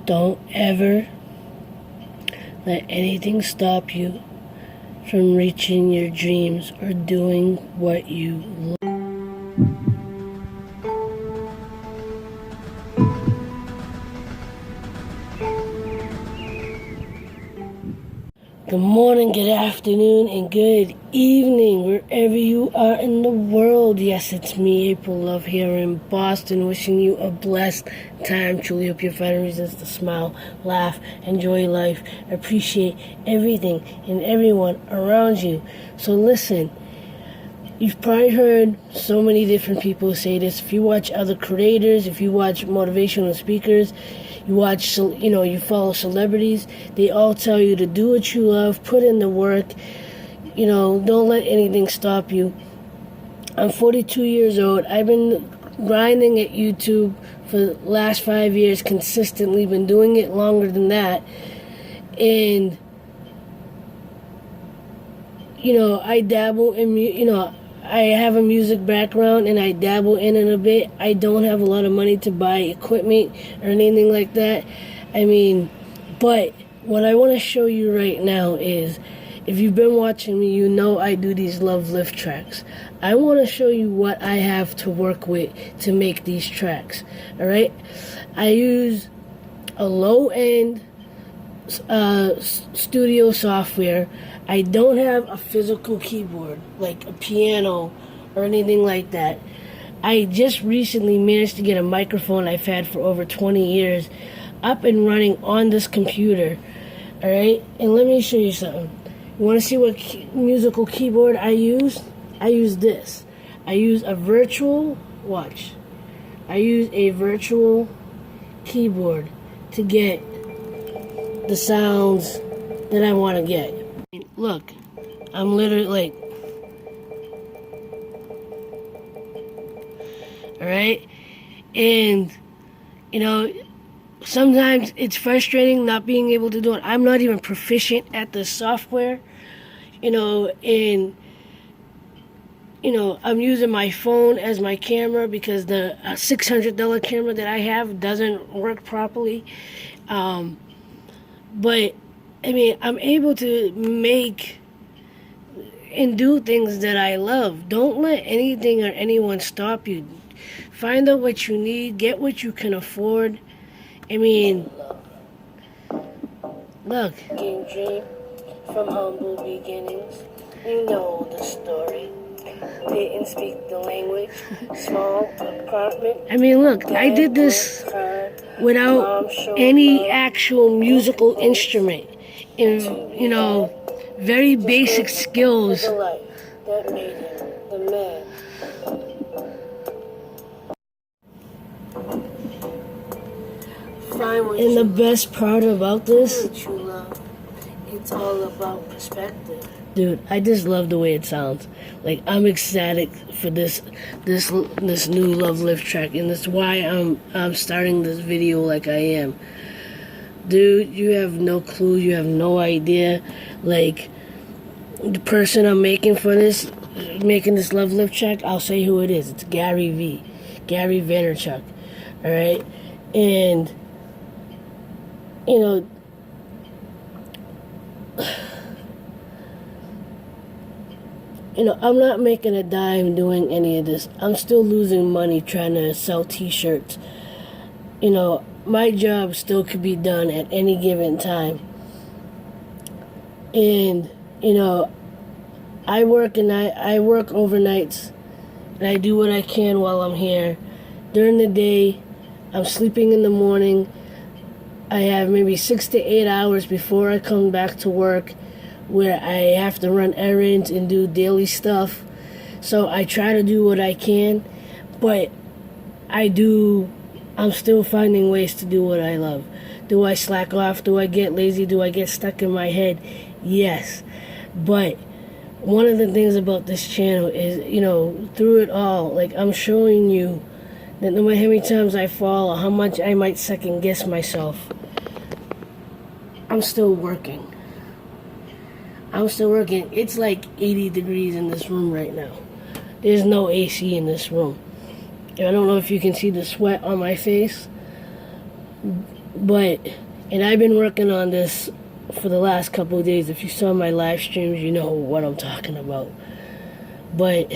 Don't ever let anything stop you from reaching your dreams or doing what you love. Good morning, good afternoon, and good evening, wherever you are in the world. Yes, it's me, April Love, here in Boston, wishing you a blessed time. Truly hope you're finding reasons to smile, laugh, enjoy life, appreciate everything and everyone around you. So listen, you've probably heard so many different people say this. If you watch other creators, if you watch motivational speakers, you watch, you follow celebrities, they all tell you to do what you love, put in the work, don't let anything stop you. I'm 42 years old. I've been grinding at YouTube for the last 5 years, consistently, been doing it longer than that. And, I dabble in, I have a music background and I dabble in it a bit. I don't have a lot of money to buy equipment or anything like that. But what I want to show you right now is, if you've been watching me, you know I do these love lift tracks. I want to show you what I have to work with to make these tracks. All right? I use a low-end studio software. I don't have a physical keyboard, like a piano or anything like that. I just recently managed to get a microphone I've had for over 20 years up and running on this computer. Alright? And let me show you something. You want to see what musical keyboard I use? I use this. I use a virtual keyboard to get the sounds that I want to get. Look, I'm literally alright? And, sometimes it's frustrating not being able to do it. I'm not even proficient at the software, and, I'm using my phone as my camera because the $600 camera that I have doesn't work properly. But I'm able to make and do things that I love. Don't let anything or anyone stop you. Find out what you need, get what you can afford. Look. King Dream, from humble beginnings, you know the story. Didn't speak the language, small apartment. Look, I did this without any actual musical instrument. And, very basic skills. That made him the man. And the best part about this, it's all about perspective. Dude, I just love the way it sounds. Like, I'm ecstatic for this new Love Lift track, and that's why I'm starting this video like I am. Dude, you have no clue, you have no idea. Like, the person I'm making this Love Lift track, I'll say who it is. It's Gary Vaynerchuk. Alright? And, I'm not making a dime doing any of this. I'm still losing money trying to sell t-shirts. My job still could be done at any given time. And, I work overnights, and I do what I can while I'm here. During the day, I'm sleeping in the morning. I have maybe 6 to 8 hours before I come back to work where I have to run errands and do daily stuff. So I try to do what I can, but I'm still finding ways to do what I love. Do I slack off? Do I get lazy? Do I get stuck in my head? Yes. But one of the things about this channel is, through it all, I'm showing you that no matter how many times I fall or how much I might second guess myself, I'm still working. It's like 80 degrees in this room right now. There's no AC in this room. I don't know if you can see the sweat on my face, But, and I've been working on this for the last couple of days. If you saw my live streams, you know what I'm talking about. But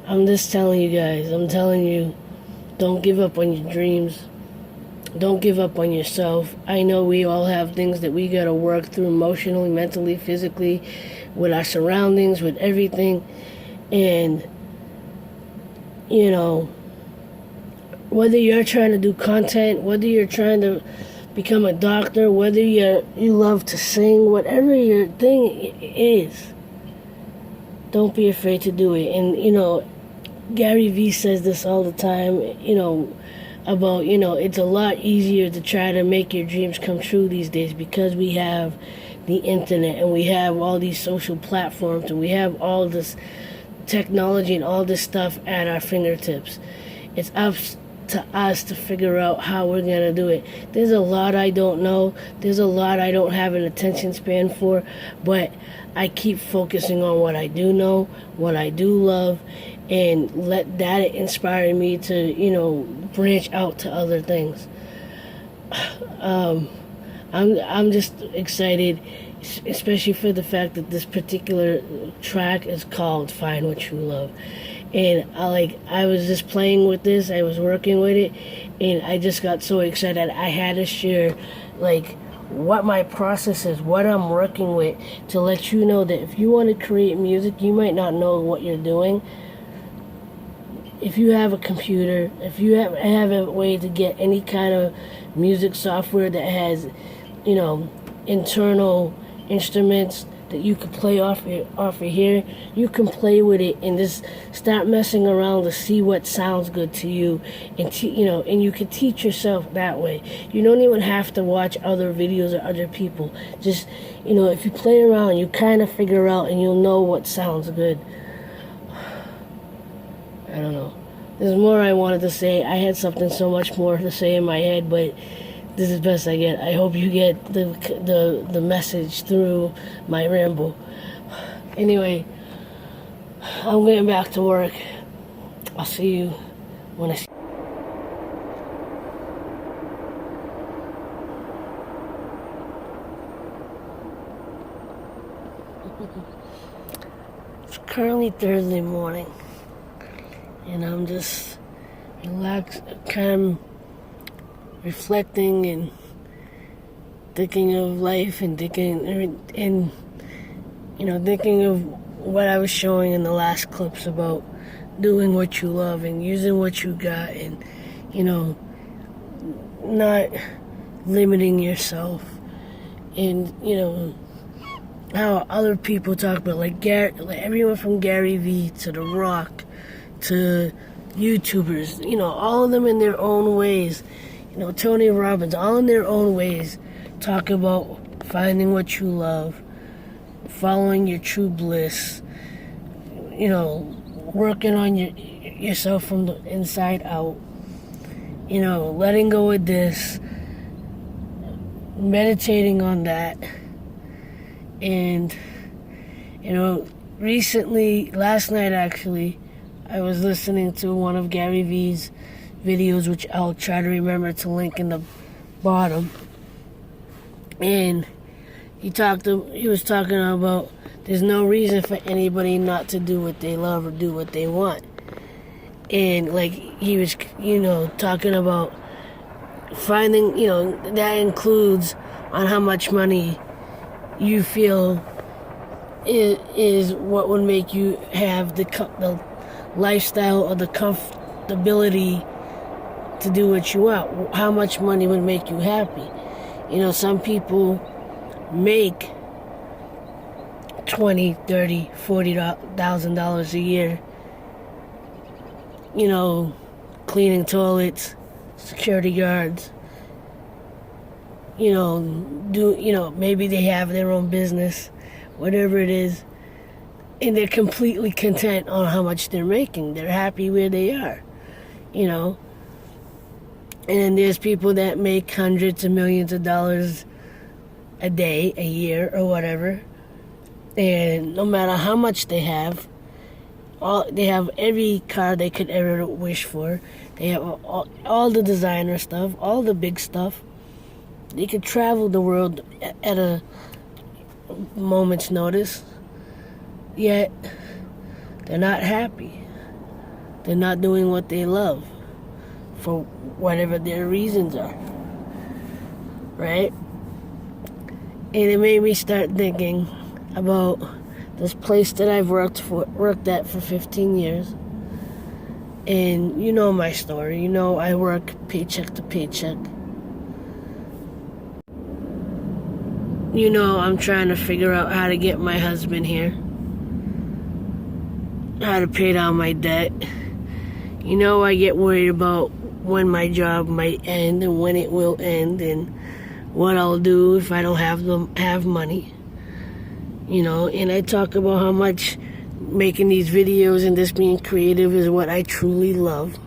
I'm just telling you guys, I'm telling you, don't give up on your dreams. Don't give up on yourself. I know we all have things that we gotta work through emotionally, mentally, physically, with our surroundings, with everything. And, you know, whether you're trying to do content, whether you're trying to become a doctor, whether you love to sing, whatever your thing is, don't be afraid to do it. And, you know, Gary Vee says this all the time, you know, about, you know, it's a lot easier to try to make your dreams come true these days because we have the internet and we have all these social platforms and we have all this technology and all this stuff at our fingertips. It's up to us to figure out how we're going to do it. There's a lot I don't know. There's a lot I don't have an attention span for, but I keep focusing on what I do know, what I do love, and let that inspire me to, you know, branch out to other things. I'm just excited, especially for the fact that this particular track is called Find What You Love. And I was just playing with this, I was working with it, and I just got so excited. I had to share, like, what my process is, what I'm working with, to let you know that if you want to create music, you might not know what you're doing. If you have a computer, if you have a way to get any kind of music software that has, you know, internal instruments that you can play off of here, you can play with it and just start messing around to see what sounds good to you, and you know, and you can teach yourself that way. You don't even have to watch other videos or other people. Just, you know, if you play around, you kind of figure out and you'll know what sounds good. I don't know. There's more I wanted to say. I had something so much more to say in my head, but this is best I get. I hope you get the message through my ramble. Anyway, I'm getting back to work. I'll see you when I see you. It's currently Thursday morning, and I'm just relaxed, kind of reflecting and thinking of life and thinking of what I was showing in the last clips about doing what you love and using what you got, and, you know, not limiting yourself, and, you know, how other people talk about, like everyone from Gary Vee to The Rock to YouTubers, you know, all of them in their own ways, you know, Tony Robbins, all in their own ways, talk about finding what you love, following your true bliss, you know, working on yourself from the inside out, you know, letting go of this, meditating on that. And, you know, recently, last night actually, I was listening to one of Gary Vee's videos, which I'll try to remember to link in the bottom. And he was talking about there's no reason for anybody not to do what they love or do what they want. And, like, he was, you know, talking about finding, you know, that includes on how much money you feel is what would make you have the lifestyle or the comfortability to do what you want. How much money would make you happy? You know, some people make $20,000, $30,000, $40,000 a year, you know, cleaning toilets, security guards, you know, maybe they have their own business, whatever it is, and they're completely content on how much they're making. They're happy where they are, you know. And then there's people that make hundreds of millions of dollars a day, a year, or whatever, and no matter how much they have, they have every car they could ever wish for. They have all the designer stuff, all the big stuff. They could travel the world at a moment's notice. Yet, they're not happy. They're not doing what they love for whatever their reasons are. Right? And it made me start thinking about this place that I've worked at for 15 years. And you know my story. You know I work paycheck to paycheck. You know I'm trying to figure out how to get my husband here. How to pay down my debt. You know I get worried about when my job might end and when it will end and what I'll do if I don't have money. You know, and I talk about how much making these videos and this being creative is what I truly love.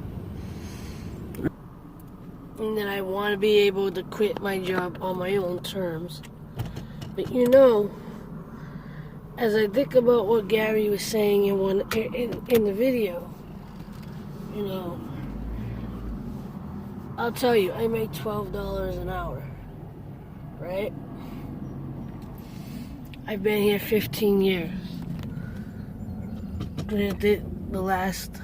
And that I want to be able to quit my job on my own terms. But you know, as I think about what Gary was saying in the video, you know, I'll tell you, I make $12 an hour, right? I've been here 15 years. Granted, the last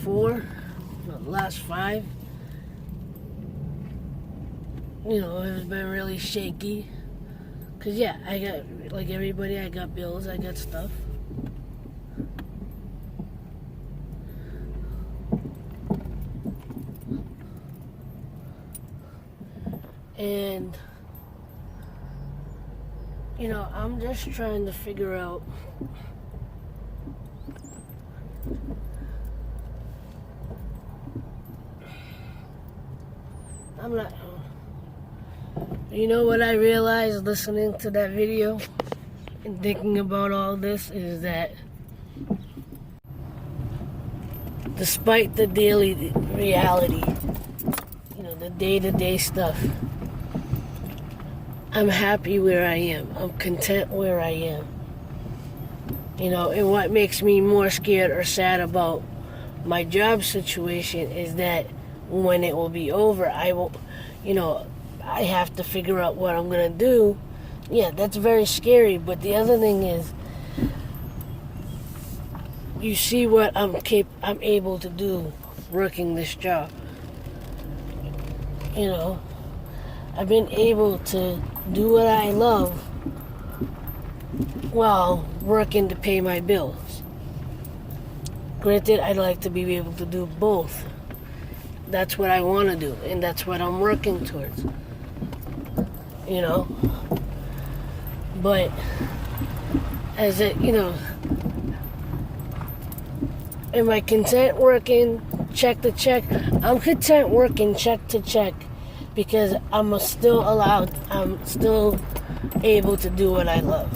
5, you know, it's been really shaky. Cause yeah, I got, like everybody, I got bills, I got stuff. And, you know, I'm just trying to figure out you know what I realized listening to that video and thinking about all this is that despite the daily reality, you know, the day-to-day stuff, I'm happy where I am. I'm content where I am. You know, and what makes me more scared or sad about my job situation is that when it will be over, I will, you know, I have to figure out what I'm going to do. Yeah, that's very scary. But the other thing is, you see what I'm able to do working this job. You know, I've been able to do what I love while working to pay my bills. Granted, I'd like to be able to do both. That's what I want to do, and that's what I'm working towards. You know, but as it, you know, am I content working check to check? I'm content working check to check because I'm still able to do what I love.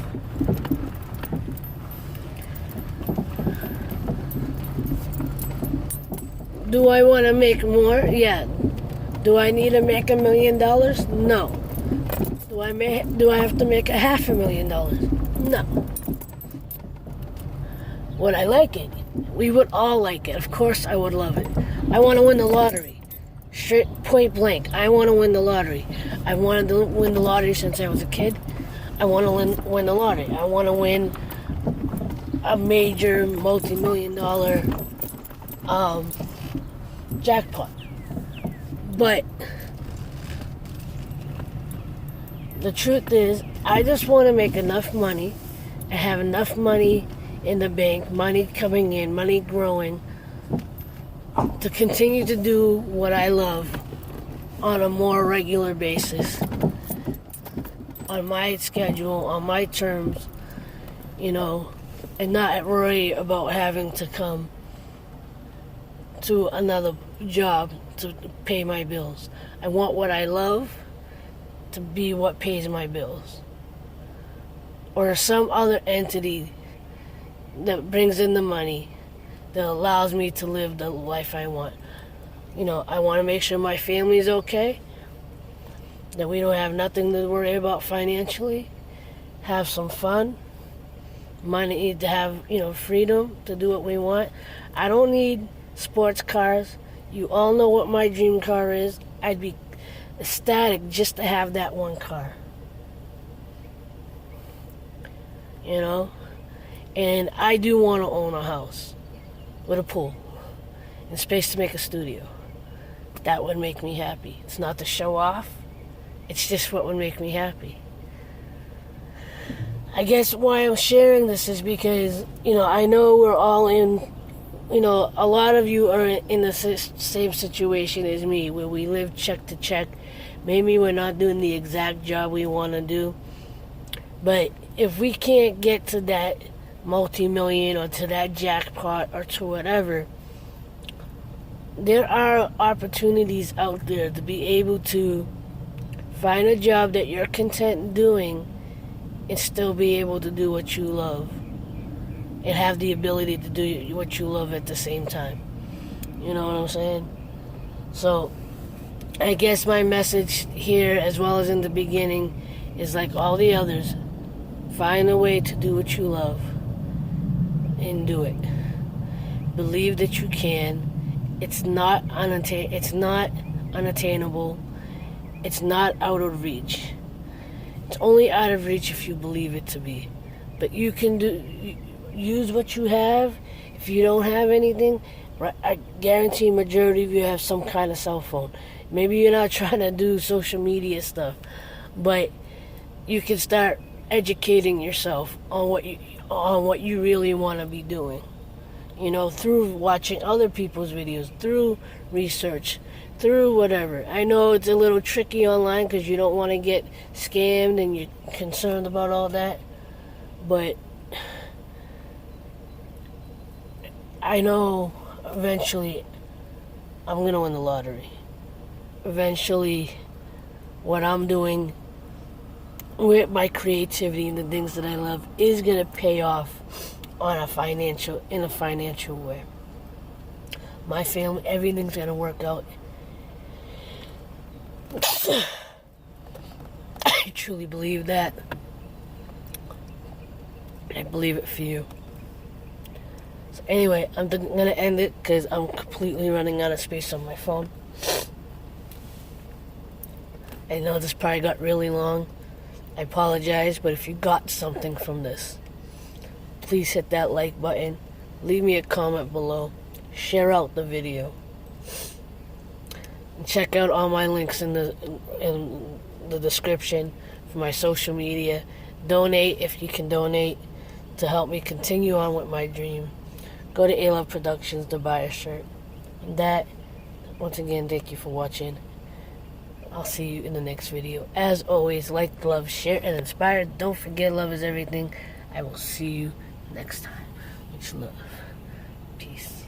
Do I want to make more? Yeah. Do I need to make $1 million? No. Do I have to make $500,000? No. Would I like it? We would all like it. Of course I would love it. I want to win the lottery. Straight point blank. I want to win the lottery. I wanted to win the lottery since I was a kid. I want to win the lottery. I want to win a major multi-million-dollar jackpot. But the truth is, I just want to make enough money and have enough money in the bank, money coming in, money growing, to continue to do what I love on a more regular basis, on my schedule, on my terms, you know, and not worry about having to come to another job to pay my bills. I want what I love to be what pays my bills, or some other entity that brings in the money that allows me to live the life I want. You know, I want to make sure my family's okay, that we don't have nothing to worry about financially, have some fun, money to have, you know, freedom to do what we want. I don't need sports cars. You all know what my dream car is. I'd be ecstatic just to have that one car. You know? And I do want to own a house with a pool and space to make a studio. That would make me happy. It's not to show off. It's just what would make me happy. I guess why I'm sharing this is because, I know we're all in, a lot of you are in the same situation as me, where we live check to check. Maybe we're not doing the exact job we want to do. But if we can't get to that multi-million or to that jackpot or to whatever, there are opportunities out there to be able to find a job that you're content doing and still be able to do what you love and have the ability to do what you love at the same time. You know what I'm saying? So I guess my message here, as well as in the beginning, is like all the others: find a way to do what you love and do it. Believe that you can. It's not unattainable. It's not out of reach. It's only out of reach if you believe it to be. But you can use what you have. If you don't have anything, I guarantee majority of you have some kind of cell phone. Maybe you're not trying to do social media stuff, but you can start educating yourself on what you really want to be doing. Through watching other people's videos, through research, through whatever. I know it's a little tricky online because you don't want to get scammed and you're concerned about all that. But I know eventually I'm going to win the lottery. Eventually, what I'm doing with my creativity and the things that I love is going to pay off in a financial way. My family, everything's going to work out. I truly believe that. I believe it for you. So anyway, I'm going to end it because I'm completely running out of space on my phone. I know this probably got really long. I apologize, but if you got something from this, please hit that like button. Leave me a comment below. Share out the video. And check out all my links in the description for my social media. Donate if you can donate to help me continue on with my dream. Go to aloveproductions to buy a shirt. And that, once again, thank you for watching. I'll see you in the next video. As always, like, love, share, and inspire. Don't forget, love is everything. I will see you next time. Much love. Peace.